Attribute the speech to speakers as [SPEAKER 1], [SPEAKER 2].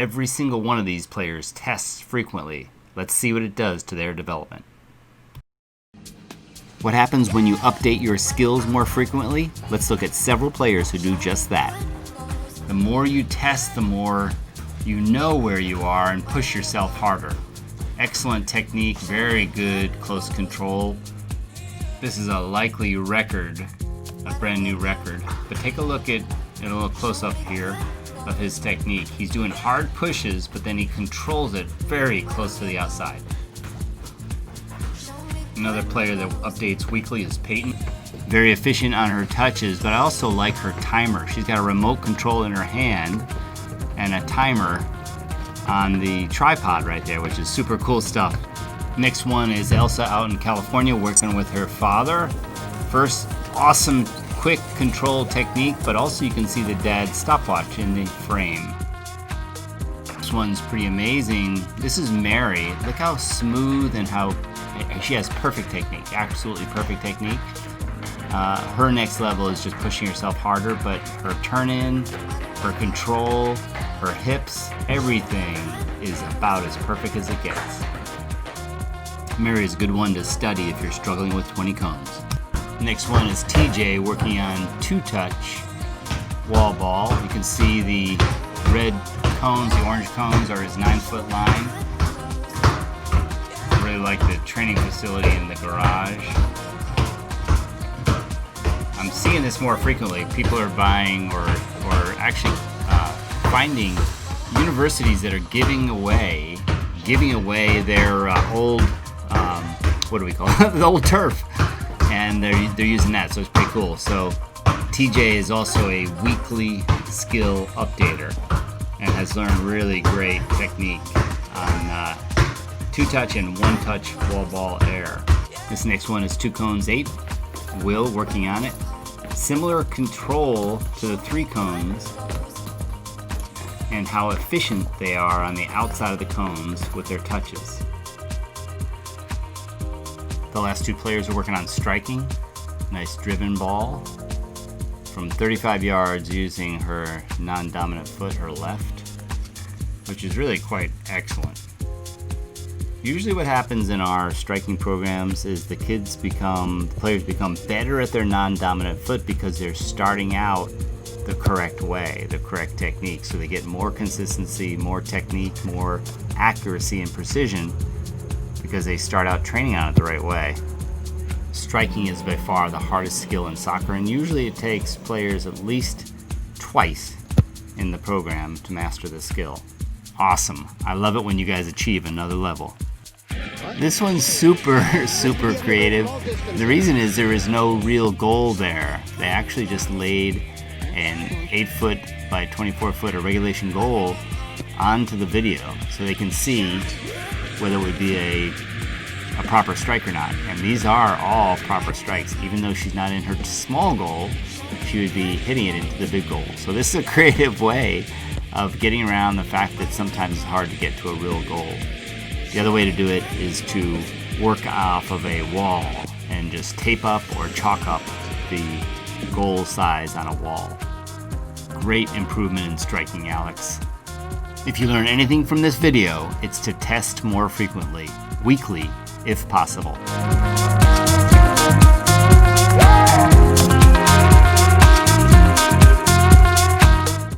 [SPEAKER 1] Every single one of these players tests frequently. Let's see what it does to their development. What happens when you update your skills more frequently? Let's look at several players who do just that. The more you test, the more you know where you are and push yourself harder. Excellent technique, very good close control. This is a likely record, a brand new record. But take a look at a little close up here of his technique. He's doing hard pushes, but then he controls it very close to the outside. Another player that updates weekly is Peyton. Very efficient on her touches, but I also like her timer. She's got a remote control in her hand and a timer on the tripod right there, which is super cool stuff. Next one is Elsa out in California working with her father. First, awesome quick control technique, but also you can see the dad's stopwatch in the frame. This one's pretty amazing. This is Mary. Look how smooth and how she has perfect technique, absolutely perfect technique. Her next level is just pushing herself harder, but her turn in, her control, her hips, everything is about as perfect as it gets. Mary is a good one to study if you're struggling with 20 cones. Next one is TJ working on two-touch wall ball. You can see the red cones, the orange cones are his 9-foot line. I really like the training facility in the garage. I'm seeing this more frequently. People are buying or actually finding universities that are giving away their old, what do we call it? The old turf. And they're using that, so it's pretty cool. So TJ is also a weekly skill updater and has learned really great technique on two-touch and one-touch wall ball air. This next one is 2 cones 8. Will working on it. Similar control to the 3 cones and how efficient they are on the outside of the cones with their touches. The last 2 players are working on striking. Nice driven ball from 35 yards using her non-dominant foot, her left, which is really quite excellent. Usually what happens in our striking programs is the players become better at their non-dominant foot because they're starting out the correct way, the correct technique. So they get more consistency, more technique, more accuracy and precision because they start out training on it the right way. Striking is by far the hardest skill in soccer, and usually it takes players at least twice in the program to master the skill. Awesome. I love it when you guys achieve another level. This one's super creative. The reason is there is no real goal there. They actually just laid an 8-foot by 24-foot regulation goal onto the video so they can see whether it would be a proper strike or not. And these are all proper strikes. Even though she's not in her small goal, she would be hitting it into the big goal. So this is a creative way of getting around the fact that sometimes it's hard to get to a real goal. The other way to do it is to work off of a wall and just tape up or chalk up the goal size on a wall. Great improvement in striking, Alex. If you learn anything from this video, it's to test more frequently, weekly if possible.